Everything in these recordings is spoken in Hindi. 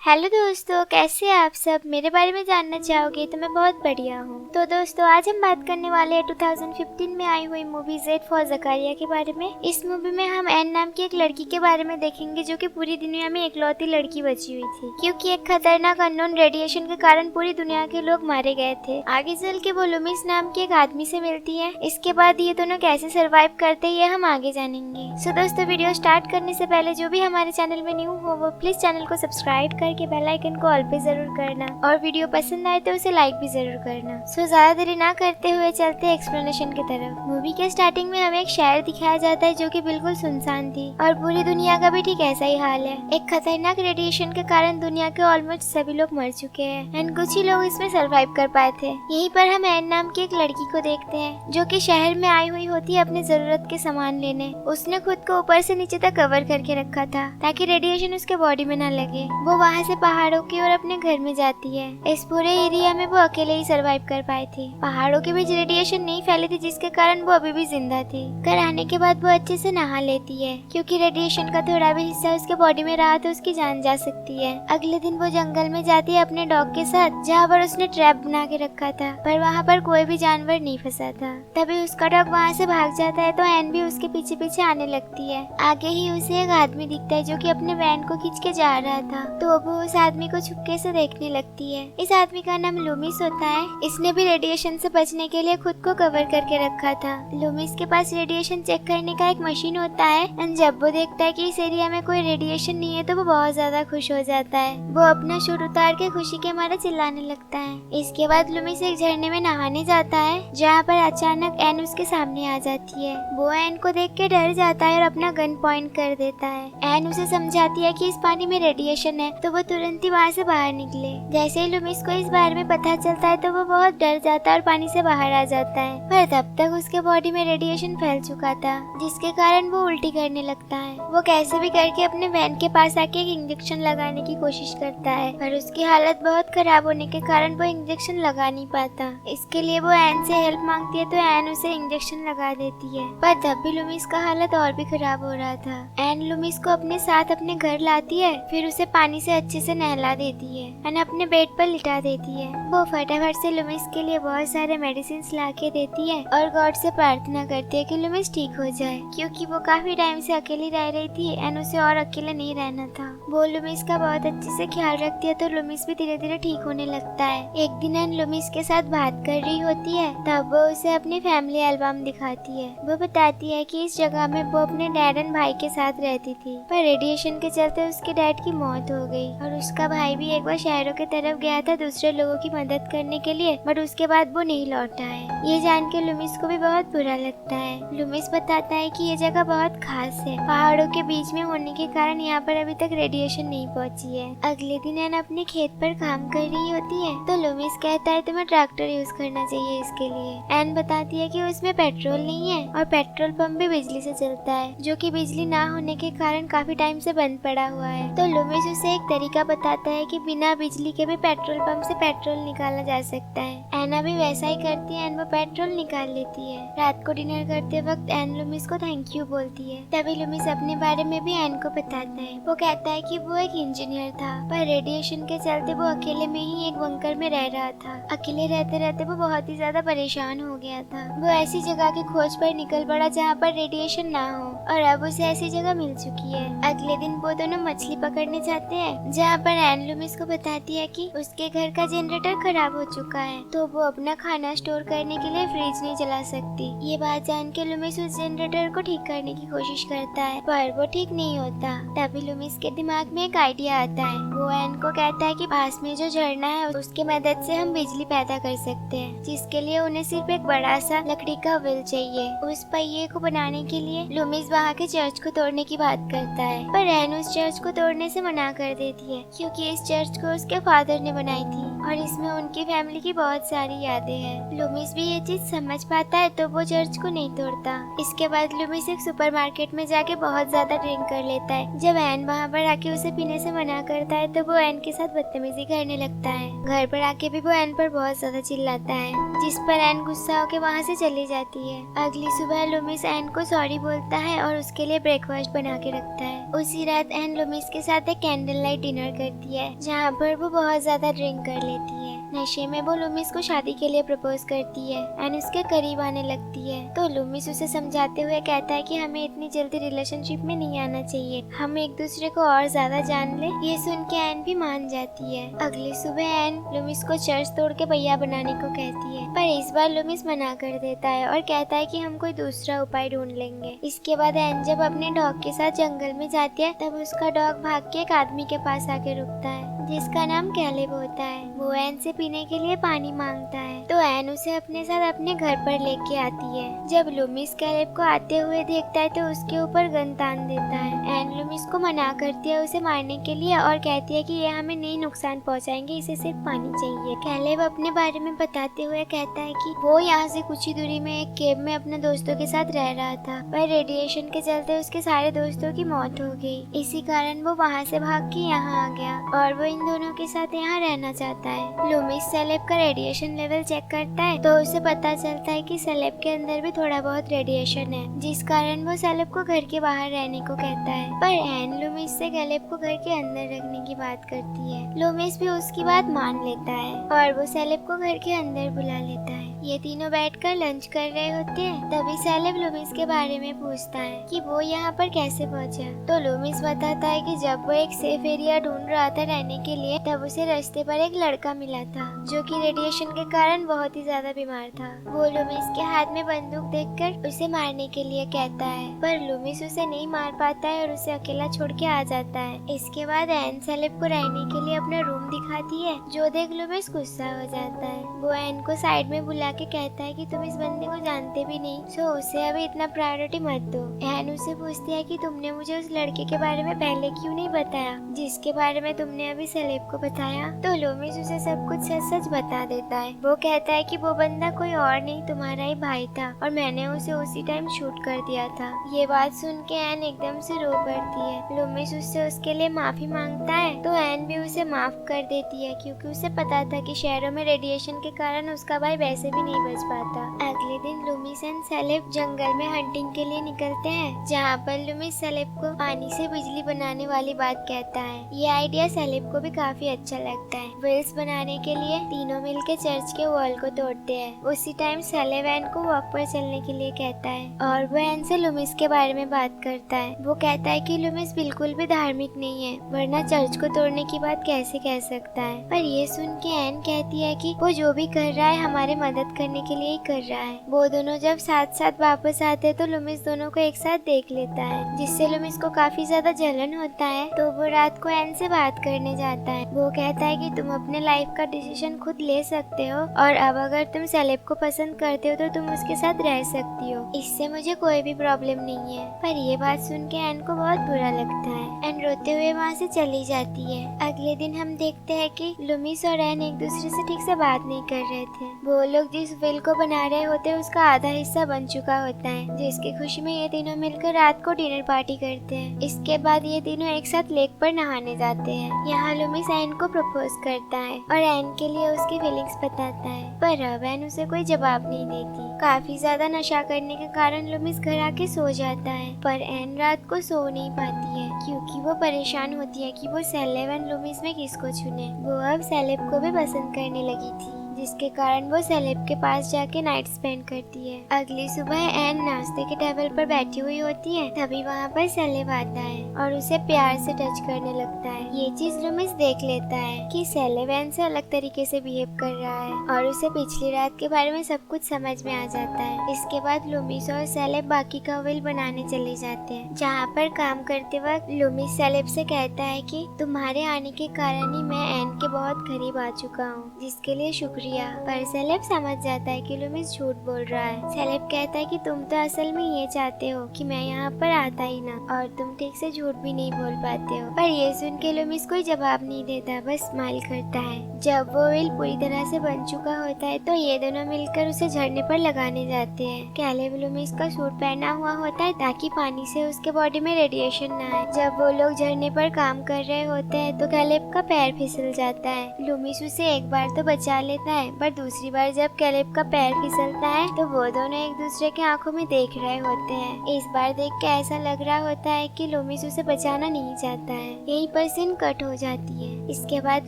हेलो दोस्तों, कैसे हैं आप सब। मेरे बारे में जानना चाहोगे तो मैं बहुत बढ़िया हूँ। तो दोस्तों, आज हम बात करने वाले हैं 2015 में आई हुई मूवी जेड फॉर ज़कारिया के बारे में। इस मूवी में हम एन नाम की एक लड़की के बारे में देखेंगे जो कि पूरी दुनिया में इकलौती लड़की बची हुई थी, क्योंकि एक खतरनाक अननोन रेडिएशन के कारण पूरी दुनिया के लोग मारे गए थे। आगे चल के वो लुमिस नाम के एक आदमी से मिलती है। इसके बाद ये दोनों कैसे सर्वाइव करते हैं ये हम आगे जानेंगे। सो दोस्तों, वीडियो स्टार्ट करने से पहले जो भी हमारे चैनल में न्यू हो वो प्लीज चैनल को सब्सक्राइब करके बेल आइकन को ऑल पे जरूर करना, और वीडियो पसंद आए तो उसे लाइक भी जरूर करना। सो ज्यादा देरी ना करते हुए चलते एक्सप्लेनेशन की तरफ। मूवी के स्टार्टिंग में हमें एक शहर दिखाया जाता है जो कि बिल्कुल सुनसान थी, और पूरी दुनिया का भी ठीक ऐसा ही हाल है। एक खतरनाक रेडिएशन के कारण दुनिया के ऑलमोस्ट सभी लोग मर चुके हैं एंड कुछ ही लोग इसमें सर्वाइव कर पाए थे। यहीं पर हम एन नाम की एक लड़की को देखते हैं जो कि शहर में आई हुई होती है अपने जरूरत के सामान लेने। उसने खुद को ऊपर से नीचे तक कवर करके रखा था ताकि रेडिएशन उसके बॉडी में न लगे। वो वहाँ से पहाड़ों की ओर अपने घर में जाती है। इस पूरे एरिया में वो अकेले ही सरवाइव कर पाई थी। पहाड़ों के बीच रेडिएशन नहीं फैली थी जिसके कारण वो अभी भी जिंदा थी। घर आने के बाद वो अच्छे से नहा लेती है क्योंकि रेडिएशन का थोड़ा भी हिस्सा उसके बॉडी में रहा तो उसकी जान जा सकती है। अगले दिन वो जंगल में जाती है अपने डॉग के साथ, जहाँ पर उसने ट्रैप बना के रखा था, पर वहाँ पर कोई भी जानवर नहीं फंसा था। तभी उसका डॉग वहाँ से भाग जाता है तो एन भी उसके पीछे पीछे आने लगती है। आगे ही उसे एक आदमी दिखता है जो कि अपने वैन को खींच के जा रहा था, तो वो उस आदमी को छुपके से देखने लगती है। इस आदमी का नाम लुमिस होता है। इसने भी रेडिएशन से बचने के लिए खुद को कवर करके रखा था। लुमिस के पास रेडिएशन चेक करने का एक मशीन होता है एंड जब वो देखता है कि इस एरिया में कोई रेडिएशन नहीं है तो वो बहुत ज्यादा खुश हो जाता है। वो अपना शूट उतार के खुशी के मारे चिल्लाने लगता है। इसके बाद लुमिस एक झरने में नहाने जाता है जहाँ पर अचानक एन उसके सामने आ जाती है। वो एन को देख के डर जाता है और अपना गन पॉइंट कर देता है। एन उसे समझाती है कि इस पानी में रेडिएशन है तो वो तुरंत ही वहाँ से बाहर निकले। जैसे ही लुमिस को इस बारे में पता चलता है तो वो बहुत डर जाता है और पानी से बाहर आ जाता है, पर तब तक उसके बॉडी में रेडिएशन फैल चुका था जिसके कारण वो उल्टी करने लगता है। वो कैसे भी करके अपने वैन के पास आके एक इंजेक्शन लगाने की कोशिश करता है, पर उसकी हालत बहुत खराब होने के कारण वो इंजेक्शन लगा नहीं पाता। इसके लिए वो एन से हेल्प मांगती है तो एन उसे इंजेक्शन लगा देती है, पर तब भी लुमिस का हालत और भी खराब हो रहा था। एन लुमिस को अपने साथ अपने घर लाती है, फिर उसे पानी से अच्छे से नहला देती है एंड अपने बेड पर लिटा देती है। वो फटाफट से लुमिस के लिए बहुत सारे मेडिसिन ला के देती है और गॉड से प्रार्थना करती है कि लुमिस ठीक हो जाए, क्योंकि वो काफी टाइम से अकेली रह रही थी एंड उसे और अकेले नहीं रहना था। वो लुमिस का बहुत अच्छे से ख्याल रखती है तो लुमिस भी धीरे धीरे ठीक होने लगता है। एक दिन एन लुमिस के साथ बात कर रही होती है, तब वो उसे अपनी फैमिली एल्बम दिखाती है। वो बताती है कि इस जगह में वो अपने डैड एंड भाई के साथ रहती थी, पर रेडिएशन के चलते उसके डैड की मौत हो गई और उसका भाई भी एक बार शहरों की तरफ गया था दूसरे लोगों की मदद करने के लिए, बट उसके बाद वो नहीं लौटा है। ये जान के लुमिस को भी बहुत बुरा लगता है। लुमिस बताता है कि ये जगह बहुत खास है, पहाड़ों के बीच में होने के कारण यहाँ पर अभी तक रेडिएशन नहीं पहुँची है। अगले दिन एन अपने खेत पर काम कर रही होती है तो लुमिस कहता है तुम्हें ट्रैक्टर यूज करना चाहिए इसके लिए। एन बताती है कि उसमें पेट्रोल नहीं है और पेट्रोल पंप भी बिजली से चलता है, जो कि बिजली ना होने के कारण काफी टाइम से बंद पड़ा हुआ है। तो लुमिस उसे एक तरीका बताता है कि बिना बिजली के भी पेट्रोल पंप से पेट्रोल निकाला जा सकता है। एना भी वैसा ही करती है एंड वो पेट्रोल निकाल लेती है। रात को डिनर करते वक्त एन लुमिस को थैंक यू बोलती है। तभी लुमिस अपने बारे में भी एन को बताता है। वो कहता है कि वो एक इंजीनियर था, पर रेडिएशन के चलते वो अकेले में ही एक बंकर में रह रहा था। अकेले रहते रहते वो बहुत ही ज्यादा परेशान हो गया था। वो ऐसी जगह की खोज पर निकल पड़ा जहाँ पर रेडिएशन ना हो, और अब उसे ऐसी जगह मिल चुकी है। अगले दिन वो दोनों मछली पकड़ने जाते हैं, जहाँ पर एन लुमिस को बताती है कि उसके घर का जनरेटर खराब हो चुका है तो वो अपना खाना स्टोर करने के लिए फ्रिज नहीं चला सकती। ये बात जान के लुमिस उस जनरेटर को ठीक करने की कोशिश करता है, पर वो ठीक नहीं होता। तभी लुमिस के दिमाग में एक आइडिया आता है। वो एन को कहता है कि पास में जो झरना है उसके मदद से हम बिजली पैदा कर सकते हैं, जिसके लिए उन्हें सिर्फ एक बड़ा सा लकड़ी का व्हील चाहिए। उस पहिए को बनाने के लिए लुमिस वहाँ के चर्च को तोड़ने की बात करता है, पर एन उस चर्च को तोड़ने से मना कर देती है क्योंकि इस चर्च को उसके फादर ने बनाई थी और इसमें उनकी फैमिली की बहुत सारी यादें हैं। लुमिस भी ये चीज समझ पाता है तो वो चर्च को नहीं तोड़ता। इसके बाद लूमिस एक सुपरमार्केट में जाके बहुत ज्यादा ड्रिंक कर लेता है। जब एन वहाँ पर आके उसे पीने से मना करता है तो वो एन के साथ बदतमीजी करने लगता है। घर पर आके भी वो एन पर बहुत ज्यादा चिल्लाता है, जिस पर एन गुस्सा होके वहाँ से चली जाती है। अगली सुबह लूमिस एन को सॉरी बोलता है और उसके लिए ब्रेकफास्ट बना के रखता है। उसी रात एन लूमिस के साथ एक कैंडल लाइट डिनर करती है, जहाँ पर वो बहुत ज्यादा ड्रिंक कर लेती है। नशे में वो लूमिस को शादी के लिए प्रपोज करती है। एन उसके करीब आने लगती है तो लूमिस उसे समझाते हुए कहता है कि हमें इतनी जल्दी रिलेशनशिप में नहीं आना चाहिए, हम एक दूसरे को और ज्यादा जान ले। ये सुन के एन भी मान जाती है। अगली सुबह एन लूमिस को चर्च तोड़ के भैया बनाने को कहती है, पर इस बार लूमिस मना कर देता है और कहता है कि हम कोई दूसरा उपाय ढूंढ लेंगे। इसके बाद एन जब अपने डॉग के साथ जंगल में जाती है तब उसका डॉग भाग के एक आदमी के पास आके रुकता है, जिसका नाम कैलेब होता है। वो एन से पीने के लिए पानी मांगता है तो एन उसे अपने साथ अपने घर पर लेके आती है। जब लूमिस कैलेब को आते हुए देखता है तो उसके ऊपर गन तान देता है। एन लूमिस को मना करती है उसे मारने के लिए और कहती है कि ये हमें नहीं नुकसान पहुंचाएंगे, इसे सिर्फ पानी चाहिए। कैलेब अपने बारे में बताते हुए कहता है कि वो यहाँ से कुछ ही दूरी में एक केव में अपने दोस्तों के साथ रह रहा था, पर रेडिएशन के चलते उसके सारे दोस्तों की मौत हो गई। इसी कारण वो वहाँ से भाग के यहाँ आ गया और वो इन दोनों के साथ यहाँ रहना चाहता है। लूमिस सेलेब का रेडिएशन लेवल चेक करता है तो उसे पता चलता है कि सेलेब के अंदर भी थोड़ा बहुत रेडिएशन है, जिस कारण वो सेलेब को घर के बाहर रहने को कहता है। पर एन लूमिस से कैलेब को घर के अंदर रखने की बात करती है। लूमिस भी उसकी बात मान लेता है और वो सेलेब को घर के अंदर बुला लेता है। ये तीनों बैठकर लंच कर रहे होते हैं। तभी सेलेब लूमिस के बारे में पूछता है कि वो यहाँ पर कैसे पहुँचा। तो लूमिस बताता है कि जब वो एक सेफ एरिया ढूंढ रहा था रहने के लिए तब उसे रास्ते पर एक लड़का मिला था जो कि रेडिएशन के कारण बहुत ही ज्यादा बीमार था। वो लूमिस के हाथ में बंदूक देखकर उसे मारने के लिए कहता है, पर लूमिस उसे नहीं मार पाता है और उसे अकेला छोड़ के आ जाता है। इसके बाद एन सेलेब को रहने के लिए अपना रूम दिखाती है, जो देख लूमिस गुस्सा हो जाता है। वो एन को साइड में बुला के कहता है कि तुम इस बंदे को जानते भी नहीं, सो उसे अभी इतना प्रायोरिटी मत दो। एन उसे पूछती है कि तुमने मुझे उस लड़के के बारे में पहले क्यों नहीं बताया जिसके बारे में तुमने अभी सेलेब को बताया। तो लूमिस उसे सब कुछ सच सच बता देता है। वो कहता है कि वो बंदा कोई और नहीं तुम्हारा ही भाई था और मैंने उसे उसी टाइम शूट कर दिया था। ये बात सुन के एन एकदम से रो पड़ती है। लूमिस उससे उसके लिए माफी मांगता है तो एन भी उसे माफ कर देती है, क्योंकि उसे पता था कि शहरों में रेडिएशन के कारण उसका भाई वैसे भी नहीं बच पाता। अगले दिन लूमिस एंड सेलेब जंगल में हंटिंग के लिए निकलते हैं, जहाँ पर लूमिस सेलेब को पानी से बिजली बनाने वाली बात कहता है। ये आइडिया सेलेब को भी काफी अच्छा लगता है। व्हील्स बनाने के लिए तीनों मिलकर चर्च के वॉल को तोड़ते हैं। उसी टाइम सेलेब एन को वॉक पर चलने के लिए कहता है और वो एन से लूमिस के बारे में बात करता है। वो कहता है कि लूमिस बिल्कुल भी धार्मिक नहीं है, वरना चर्च को तोड़ने की बात कैसे कह सकता है। पर ये सुन के एन कहती है कि वो जो भी कर रहा है हमारे मदद करने के लिए ही कर रहा है। वो दोनों जब साथ साथ वापस आते हैं तो लूमिस दोनों को एक साथ देख लेता है, जिससे लूमिस को काफी ज्यादा जलन होता है। तो वो रात को एन से बात करने जाता है। वो कहता है कि तुम अपने लाइफ का डिसीजन खुद ले सकते हो और अब अगर तुम सेलेब को पसंद करते हो तो तुम उसके साथ रह सकती हो, इससे मुझे कोई भी प्रॉब्लम नहीं है। पर ये बात सुन के एन को बहुत बुरा लगता है। एन रोते हुए वहाँ से चली जाती है। अगले दिन हम देखते हैं कि लूमिस और एन एक दूसरे से ठीक से बात नहीं कर रहे थे। वो लोग जिस व्हील को बना रहे होते हैं उसका आधा हिस्सा बन चुका होता है, जिसकी खुशी में ये तीनों मिलकर रात को डिनर पार्टी करते हैं। इसके बाद ये तीनों एक साथ लेक पर नहाने जाते हैं। यहाँ लूमिस एन को प्रपोज करता है और एन के लिए उसकी फीलिंग्स बताता है, पर अब एन उसे कोई जवाब नहीं देती। काफी ज्यादा नशा करने के कारण लूमिस घर आके सो जाता है, पर एन रात को सो नहीं पाती है क्योंकि वो परेशान होती है कि वो सेलेब एंड लूमिस में किसको चुने। वो अब सेलेब को भी पसंद करने लगी थी, जिसके कारण वो सेलेब के पास जाके नाइट स्पेंड करती है। अगली सुबह एन नाश्ते के टेबल पर बैठी हुई होती है, तभी वहाँ पर सेलेब आता है और उसे प्यार से टच करने लगता है। ये चीज लूमिस देख लेता है कि सेलेब एन से अलग तरीके से बिहेव कर रहा है और उसे पिछली रात के बारे में सब कुछ समझ में आ जाता है। इसके बाद लूमिस और सेलेब बाकी का व्हील बनाने चले जाते हैं, जहाँ पर काम करते वक्त लूमिस सेलेब से कहता है कि तुम्हारे आने के कारण ही मैं एन के बहुत करीब आ चुका हूँ, जिसके लिए शुक्रिया शुक्रिया। पर सेलेब समझ जाता है कि लूमिस झूठ बोल रहा है। सेलेब कहता है कि तुम तो असल में ये चाहते हो कि मैं यहाँ पर आता ही ना, और तुम ठीक से झूठ भी नहीं बोल पाते हो। पर ये सुन के लूमिस कोई जवाब नहीं देता, बस स्माइल करता है। जब वो व्हील पूरी तरह से बन चुका होता है तो ये दोनों मिलकर उसे झरने पर लगाने जाते हैं। कैलेब लूमिस का सूट पहना हुआ होता है ताकि पानी से उसके बॉडी में रेडिएशन ना आए। जब वो लोग झरने पर काम कर रहे होते हैं तो कैलेब का पैर फिसल जाता है। लूमिस उसे एक बार तो बचा लेता है, पर दूसरी बार जब कैलेब का पैर फिसलता है तो वो दोनों एक दूसरे के आंखों में देख रहे होते हैं। इस बार देख के ऐसा लग रहा होता है कि लूमिस उसे बचाना नहीं चाहता है। यहीं पर सीन कट हो जाती है। इसके बाद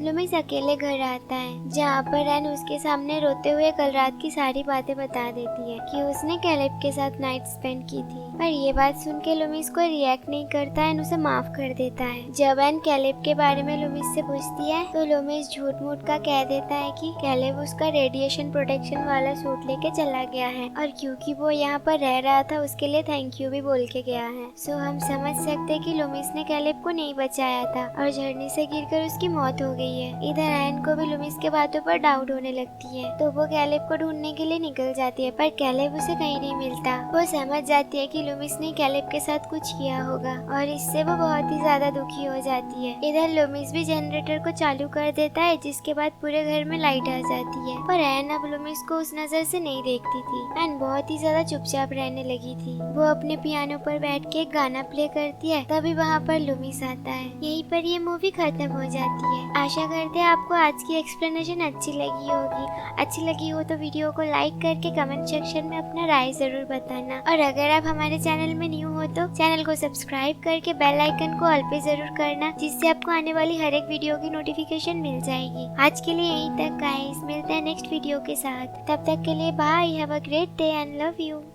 लूमिस अकेले घर आता है, जहाँ पर रैन उसके सामने रोते हुए कल रात की सारी बातें बता देती है कि उसने कैलेब के साथ नाइट स्पेंड की थी। पर ये बात सुन के लूमिस कोई रिएक्ट नहीं करता है, उसे माफ कर देता है। जब एन कैलेब के बारे में लूमिस से पूछती है तो लूमिस झूठ मूठ का कह देता है कि कैलेब उसका रेडिएशन प्रोटेक्शन वाला सूट लेके चला गया है, और क्योंकि वो यहाँ पर रह रहा था उसके लिए थैंक यू भी बोल के गया है। सो हम समझ सकते कि लूमिस ने कैलेब को नहीं बचाया था और झरने से गिरकर उसकी मौत हो गई है। इधर एन को भी लूमिस के बातों पर डाउट होने लगती है, तो वो कैलेब को ढूंढने के लिए निकल जाती है, पर कैलेब उसे कहीं नहीं मिलता। वो समझ जाती है कि लूमिस ने कैलेब के साथ कुछ किया होगा, और इससे वो बहुत ही ज्यादा दुखी हो जाती है। इधर लूमिस भी जनरेटर को चालू कर देता है, जिसके बाद पूरे घर में लाइट आ जाती है। पर एन अब लूमिस को उस नजर से नहीं देखती थी। एन बहुत ही ज्यादा चुपचाप रहने लगी थी। वो अपने पियानो पर बैठ के एक गाना प्ले करती है, तभी वहाँ पर लूमिस आता है। यहीं पर ये मूवी खत्म हो जाती है। आशा करते हैं आपको आज की एक्सप्लेनेशन अच्छी लगी होगी। अच्छी लगी हो तो वीडियो को लाइक करके कमेंट सेक्शन में अपना राय जरूर बताना, और अगर आप हमारे चैनल में न्यू हो तो चैनल को सब्सक्राइब करके बेल आइकन को ऑल पे जरूर करना, जिससे आपको आने वाली हर एक वीडियो की नोटिफिकेशन मिल जाएगी। आज के लिए यहीं तक गाइस, मिलते हैं नेक्स्ट वीडियो के साथ। तब तक के लिए bye, have a great day and love you.